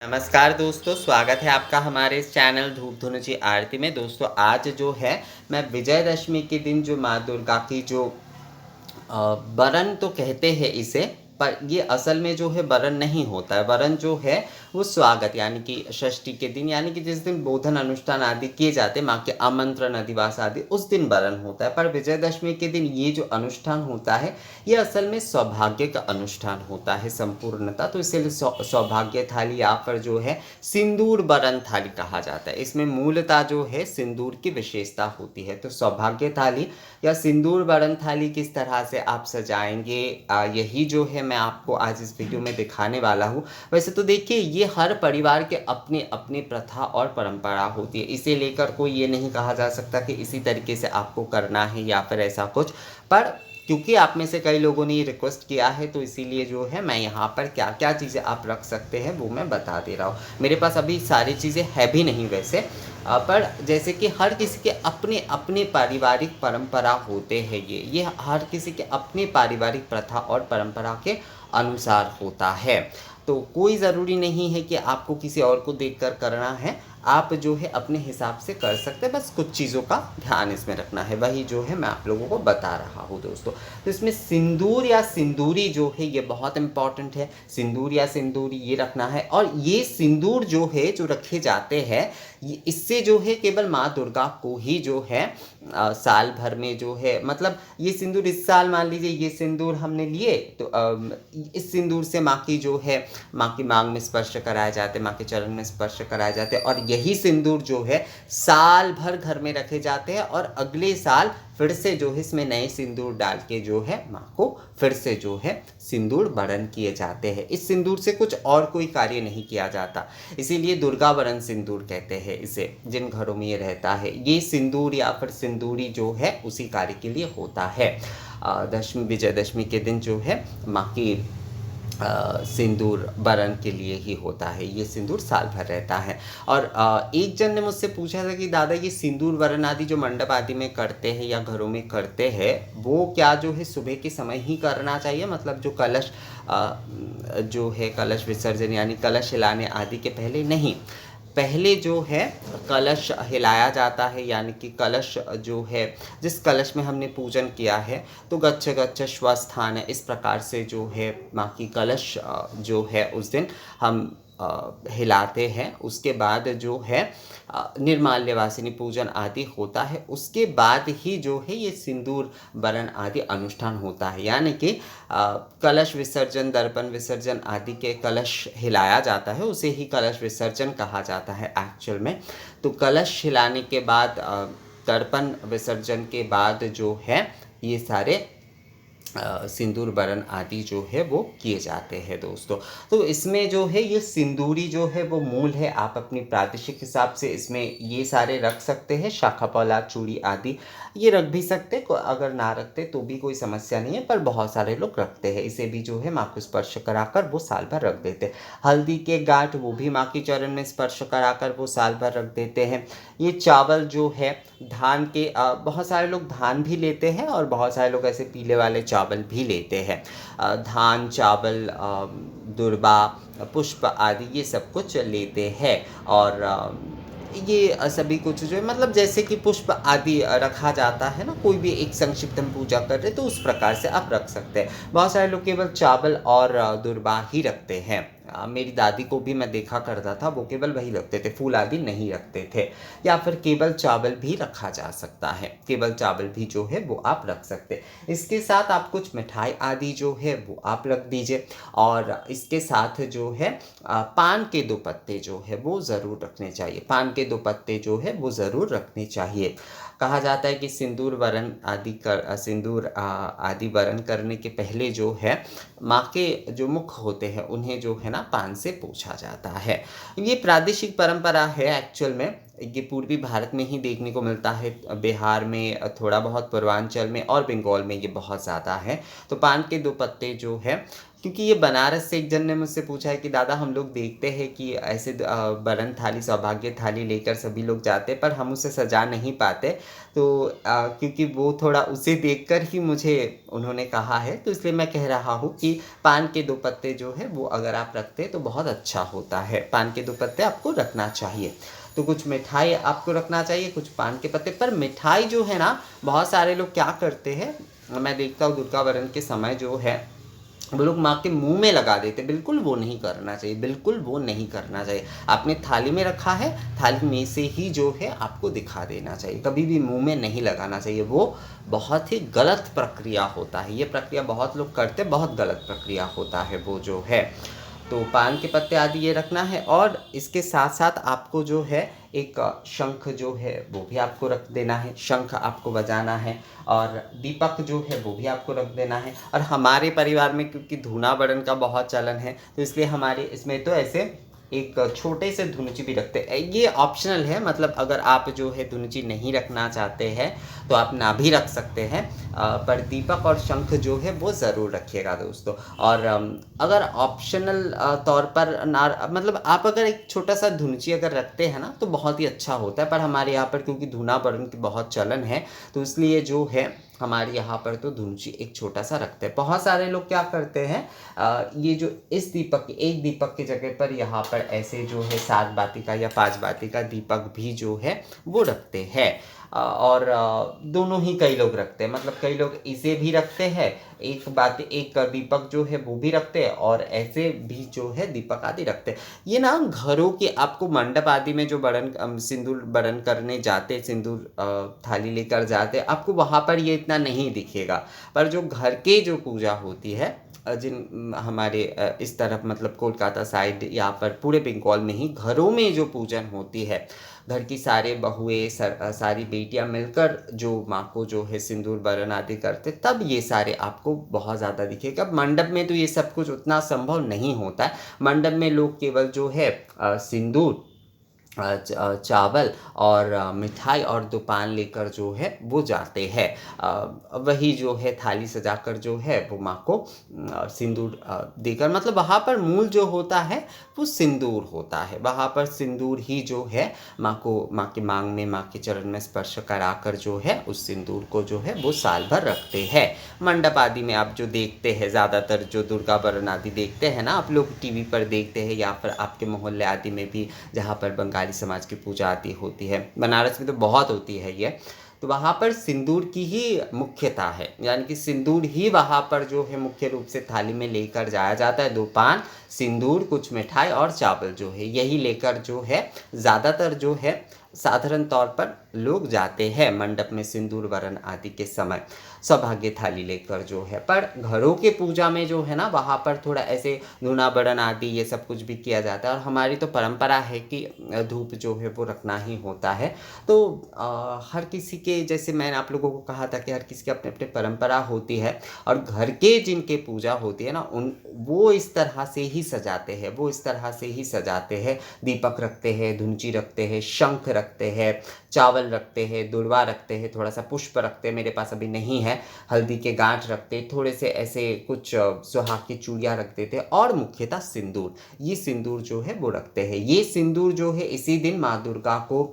नमस्कार दोस्तों, स्वागत है आपका हमारे इस चैनल धूप धुनुची आरती में। दोस्तों आज जो है मैं विजयदशमी के दिन जो माँ दुर्गा की जो बरन तो कहते हैं इसे, पर ये असल में जो है बरन नहीं होता है। बरन जो है वो स्वागत यानी कि षष्ठी के दिन, यानी कि जिस दिन बोधन अनुष्ठान आदि किए जाते हैं, माँ के आमंत्रण अधिवास आदि, उस दिन बरन होता है। पर विजयदशमी के दिन ये जो अनुष्ठान होता है ये असल में सौभाग्य का अनुष्ठान होता है संपूर्णता। तो इसीलिए सौभाग्य थाली या फिर जो है सिंदूर बरन थाली कहा जाता है। इसमें मूलतः जो है सिंदूर की विशेषता होती है। तो सौभाग्य थाली या सिंदूर बरन थाली किस तरह से आप सजाएंगे, यही जो है मैं आपको आज इस वीडियो में दिखाने वाला हूँ। वैसे तो देखिए, ये हर परिवार के अपनी अपनी प्रथा और परंपरा होती है। इसे लेकर कोई ये नहीं कहा जा सकता कि इसी तरीके से आपको करना है या फिर ऐसा कुछ। पर क्योंकि आप में से कई लोगों ने ये रिक्वेस्ट किया है, तो इसीलिए जो है मैं यहाँ पर क्या क्या चीज़ें आप रख सकते हैं वो मैं बता दे रहा हूँ। मेरे पास अभी सारी चीज़ें है भी नहीं वैसे, पर जैसे कि हर किसी के अपने अपने पारिवारिक परंपरा होते हैं। ये हर किसी के अपने पारिवारिक प्रथा और परंपरा के अनुसार होता है। तो कोई ज़रूरी नहीं है कि आपको किसी और को देखकर करना है। आप जो है अपने हिसाब से कर सकते हैं, बस कुछ चीज़ों का ध्यान इसमें रखना है, वही जो है मैं आप लोगों को बता रहा हूँ दोस्तों। तो इसमें सिंदूर या सिंदूरी जो है ये बहुत इंपॉर्टेंट है। सिंदूर या सिंदूरी ये रखना है, और ये सिंदूर जो है जो रखे जाते हैं, ये इससे जो है केवल माँ दुर्गा को ही जो है साल भर में जो है, मतलब ये सिंदूर इस साल मान लीजिए ये सिंदूर हमने लिए, तो इस सिंदूर से माँ की जो है माँ की मांग में स्पर्श कराए जाते हैं, माँ के चरण में स्पर्श कराए जाते हैं, और यही सिंदूर जो है साल भर घर में रखे जाते हैं। और अगले साल फिर से जो है इसमें नए सिंदूर डाल के जो है माँ को फिर से जो है सिंदूर बरन किए जाते हैं। इस सिंदूर से कुछ और कोई कार्य नहीं किया जाता, इसीलिए दुर्गा बरन सिंदूर कहते हैं इसे। जिन घरों में ये रहता है, ये सिंदूर या फिर सिंदूरी जो है उसी कार्य के लिए होता है। दशमी विजयदशमी के दिन जो है माँ की सिंदूर बरन के लिए ही होता है। ये सिंदूर साल भर रहता है। और एक जन ने मुझसे पूछा था कि दादा ये सिंदूर बरन आदि जो मंडप आदि में करते हैं या घरों में करते हैं, वो क्या जो है सुबह के समय ही करना चाहिए, मतलब जो कलश जो है कलश विसर्जन यानी कलश हिलाने आदि के पहले नहीं। पहले जो है कलश हिलाया जाता है, यानी कि कलश जो है जिस कलश में हमने पूजन किया है, तो गच्छ गच्छ स्वस्थान, इस प्रकार से जो है माँ की कलश जो है उस दिन हम हिलाते हैं। उसके बाद जो है निर्माल्य वासिनी पूजन आदि होता है। उसके बाद ही जो है ये सिंदूर बरन आदि अनुष्ठान होता है, यानी कि कलश विसर्जन, दर्पण विसर्जन आदि के कलश हिलाया जाता है, उसे ही कलश विसर्जन कहा जाता है एक्चुअल में। तो कलश हिलाने के बाद दर्पण विसर्जन के बाद जो है ये सारे सिंदूर बरन आदि जो है वो किए जाते हैं दोस्तों। तो इसमें जो है ये सिंदूरी जो है वो मूल है। आप अपनी प्रादेशिक हिसाब से इसमें ये सारे रख सकते हैं, शाखा पौला, चूड़ी आदि ये रख भी सकते, अगर ना रखते तो भी कोई समस्या नहीं है, पर बहुत सारे लोग रखते हैं। इसे भी जो है माँ को स्पर्श कराकर वो साल भर रख देते हैं। हल्दी के गांठ, वो भी माँ के चरण में स्पर्श कराकर वो साल भर रख देते हैं। ये चावल जो है धान के, बहुत सारे लोग धान भी लेते हैं और बहुत सारे लोग ऐसे पीले वाले चावल भी लेते हैं। धान, चावल, दुर्बा, पुष्प आदि ये सब कुछ लेते हैं। और ये सभी कुछ जो है, मतलब जैसे कि पुष्प आदि रखा जाता है ना, कोई भी एक संक्षिप्त हम पूजा कर रहे, तो उस प्रकार से आप रख सकते हैं। बहुत सारे लोग केवल चावल और दुर्बा ही रखते हैं। मेरी दादी को भी मैं देखा करता था, वो केवल वही रखते थे, फूल आदि नहीं रखते थे। या फिर केवल चावल भी रखा जा सकता है, केवल चावल भी जो है वो आप रख सकते हैं। इसके साथ आप कुछ मिठाई आदि जो है वो आप रख दीजिए। और इसके साथ जो है पान के 2 पत्ते जो है वो ज़रूर रखने चाहिए। पान के 2 पत्ते जो है वो ज़रूर रखने चाहिए। कहा जाता है कि सिंदूर आदि वरण करने के पहले जो है माँ के जो मुख होते हैं उन्हें जो है ना पान से पोंछा जाता है। ये प्रादेशिक परंपरा है एक्चुअल में। ये पूर्वी भारत में ही देखने को मिलता है, बिहार में थोड़ा बहुत, पूर्वांचल में और बंगाल में ये बहुत ज़्यादा है। तो पान के 2 पत्ते जो है, क्योंकि ये बनारस से एक जन ने मुझसे पूछा है कि दादा हम लोग देखते हैं कि ऐसे वरण थाली, सौभाग्य थाली लेकर सभी लोग जाते हैं, पर हम उसे सजा नहीं पाते। तो क्योंकि वो थोड़ा उसे देखकर ही मुझे उन्होंने कहा है, तो इसलिए मैं कह रहा हूँ कि पान के 2 पत्ते जो है वो अगर आप रखते हैं तो बहुत अच्छा होता है। पान के 2 पत्ते आपको रखना चाहिए। तो कुछ मिठाई आपको रखना चाहिए, कुछ पान के पत्ते। पर मिठाई जो है ना, बहुत सारे लोग क्या करते हैं, मैं देखता हूँ दुर्गा वरण के समय जो है वो लोग माँ के मुंह में लगा देते। बिल्कुल वो नहीं करना चाहिए, बिल्कुल वो नहीं करना चाहिए। आपने थाली में रखा है, थाली में से ही जो है आपको दिखा देना चाहिए, कभी भी मुंह में नहीं लगाना चाहिए। वो बहुत ही गलत प्रक्रिया होता है। ये प्रक्रिया बहुत लोग करते, बहुत गलत प्रक्रिया होता है वो जो है। तो पान के पत्ते आदि ये रखना है, और इसके साथ साथ आपको जो है एक शंख जो है वो भी आपको रख देना है, शंख आपको बजाना है, और दीपक जो है वो भी आपको रख देना है। और हमारे परिवार में क्योंकि धूना बड़न का बहुत चलन है, तो इसलिए हमारे इसमें तो ऐसे एक छोटे से धुनुची भी रखते हैं। ये ऑप्शनल है, मतलब अगर आप जो है धुनुची नहीं रखना चाहते हैं तो आप ना भी रख सकते हैं, पर दीपक और शंख जो है वो ज़रूर रखिएगा दोस्तों। और अगर ऑप्शनल तौर पर ना, मतलब आप अगर एक छोटा सा धुनुची अगर रखते हैं ना तो बहुत ही अच्छा होता है। पर हमारे यहाँ पर क्योंकि धूना बरन की बहुत चलन है, तो इसलिए जो है हमारे यहाँ पर तो धुनुची एक छोटा सा रखते हैं। बहुत सारे लोग क्या करते हैं, ये जो इस दीपक, एक दीपक की जगह पर यहाँ पर ऐसे जो है 7 बाती का या 5 बाती का दीपक भी जो है वो रखते हैं। और दोनों ही कई लोग रखते हैं, मतलब कई लोग इसे भी रखते हैं, एक दीपक जो है वो भी रखते हैं, और ऐसे भी जो है दीपक आदि रखते हैं। ये ना घरों के, आपको मंडप आदि में जो बड़न सिंदूर बड़न करने जाते, सिंदूर थाली लेकर जाते, आपको वहाँ पर ये इतना नहीं दिखेगा। पर जो घर के जो पूजा होती है, जिन हमारे इस तरफ, मतलब कोलकाता साइड, यहाँ पर पूरे बंगाल में ही घरों में जो पूजन होती है, घर की सारे बहुएं, सारी बेटियां मिलकर जो माँ को जो है सिंदूर बरन आदि करते, तब ये सारे आपको बहुत ज़्यादा दिखेगा। मंडप में तो ये सब कुछ उतना संभव नहीं होता है। मंडप में लोग केवल जो है सिंदूर, चावल और मिठाई और 2 पान लेकर जो है वो जाते हैं। वही जो है थाली सजाकर जो है वो माँ को सिंदूर देकर, मतलब वहाँ पर मूल जो होता है वो सिंदूर होता है। वहाँ पर सिंदूर ही जो है माँ को, माँ के मांग में, माँ के चरण में स्पर्श कराकर जो है उस सिंदूर को जो है वो साल भर रखते हैं। मंडप आदि में आप जो देखते हैं, ज़्यादातर जो दुर्गा वरण आदि देखते हैं ना, आप लोग टीवी पर देखते हैं, या फिर आपके मोहल्ले आदि में भी जहाँ पर बंगाली समाज की पूजा आदि होती है, बनारस में तो बहुत होती है ये, तो वहाँ पर सिंदूर की ही मुख्यता है। यानी कि सिंदूर ही वहाँ पर जो है मुख्य रूप से थाली में लेकर जाया जाता है। 2 पान, सिंदूर, कुछ मिठाई और चावल जो है यही लेकर जो है ज़्यादातर जो है साधारण तौर पर लोग जाते हैं मंडप में सिंदूर वरण आदि के समय, सौभाग्य थाली लेकर जो है। पर घरों के पूजा में जो है ना, वहाँ पर थोड़ा ऐसे धूना बड़न आदि ये सब कुछ भी किया जाता है। और हमारी तो परंपरा है कि धूप जो है वो रखना ही होता है। तो हर किसी के, जैसे मैंने आप लोगों को कहा था कि हर किसी की अपनी अपनी परंपरा होती है, और घर के जिनके पूजा होती है ना, वो इस तरह से ही सजाते हैं, वो इस तरह से ही सजाते हैं। दीपक रखते हैं, धुंची रखते हैं, शंख रखते हैं, चावल रखते हैं, दुर्वा रखते हैं, थोड़ा सा पुष्प रखते हैं, मेरे पास अभी नहीं है, हल्दी के गांठ रखते, थोड़े से ऐसे कुछ सुहाग की चूड़ियाँ रख देते हैं, और मुख्यतः सिंदूर, ये सिंदूर जो है वो रखते हैं। ये सिंदूर जो है इसी दिन माँ दुर्गा को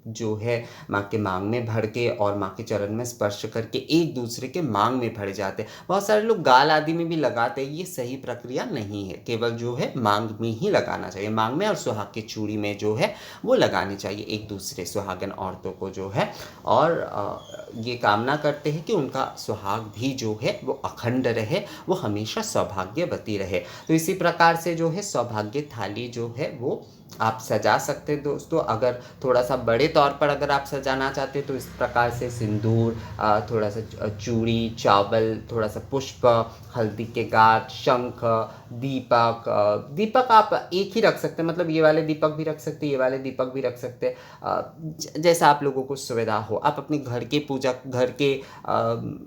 जो है माँ के मांग में भर के और माँ के चरण में स्पर्श करके एक दूसरे के मांग में भरे जाते हैं। बहुत सारे लोग गाल आदि में भी लगाते हैं, ये सही प्रक्रिया नहीं है। केवल जो है मांग में ही लगाना चाहिए, मांग में और सुहाग की चूड़ी में जो है वो लगानी चाहिए एक दूसरे सुहागन औरतों को जो है। और ये कामना करते हैं कि उनका सुहाग भी जो है वो अखंड रहे, वो हमेशा सौभाग्यवती रहे। तो इसी प्रकार से जो है सौभाग्य थाली जो है वो आप सजा सकते हैं दोस्तों। अगर थोड़ा सा बड़े तौर पर अगर आप सजाना चाहते हैं तो इस प्रकार से सिंदूर, थोड़ा सा चूड़ी, चावल, थोड़ा सा पुष्प, हल्दी के गांठ, शंख, दीपक दीपक आप एक ही रख सकते हैं, मतलब ये वाले दीपक भी रख सकते हैं, ये वाले दीपक भी रख सकते हैं, जैसा आप लोगों को सुविधा हो। आप अपने घर के पूजा, घर के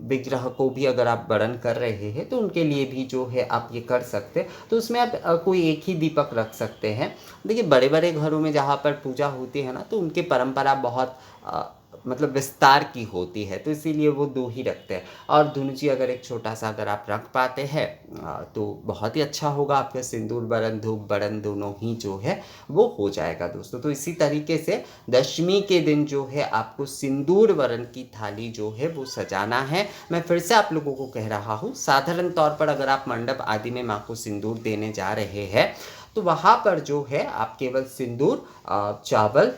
विग्रह को भी अगर आप बरण कर रहे हैं तो उनके लिए भी जो है आप ये कर सकते हैं। तो उसमें आप कोई एक ही दीपक रख सकते हैं। देखिए बड़े बड़े घरों में जहाँ पर पूजा होती है ना, तो उनकी परंपरा बहुत मतलब विस्तार की होती है, तो इसीलिए वो 2 ही रखते हैं। और धुनु जी अगर एक छोटा सा अगर आप रख पाते हैं तो बहुत ही अच्छा होगा, आपका सिंदूर बरन धूप बरन दोनों ही जो है वो हो जाएगा दोस्तों। तो इसी तरीके से दशमी के दिन जो है आपको सिंदूर बरन की थाली जो है वो सजाना है। मैं फिर से आप लोगों को कह रहा हूँ, साधारण तौर पर अगर आप मंडप आदि में माँ को सिंदूर देने जा रहे हैं तो वहाँ पर जो है आप केवल सिंदूर, चावल,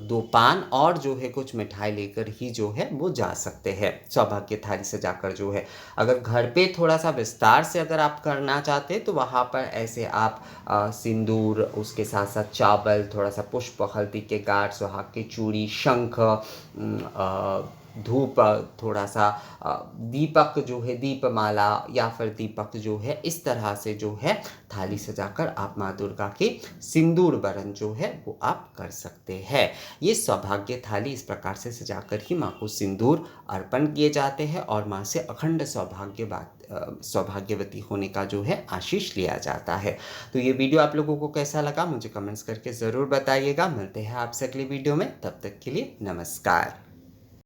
2 पान और जो है कुछ मिठाई लेकर ही जो है वो जा सकते हैं सौभाग्य थाली सजाकर जो है। अगर घर पे थोड़ा सा विस्तार से अगर आप करना चाहते हैं तो वहाँ पर ऐसे आप सिंदूर, उसके साथ साथ चावल, थोड़ा सा पुष्प, हल्दी के गांठ, सुहाग की चूड़ी, शंख, धूप, थोड़ा सा दीपक जो है, दीपमाला या फिर दीपक जो है, इस तरह से जो है थाली सजाकर आप माँ दुर्गा के सिंदूर बरन जो है वो आप कर सकते हैं। ये सौभाग्य थाली इस प्रकार से सजाकर ही माँ को सिंदूर अर्पण किए जाते हैं और माँ से अखंड सौभाग्यवती होने का जो है आशीष लिया जाता है। तो ये वीडियो आप लोगों को कैसा लगा मुझे कमेंट्स करके ज़रूर बताइएगा। मिलते हैं आपसे अगली वीडियो में, तब तक के लिए नमस्कार।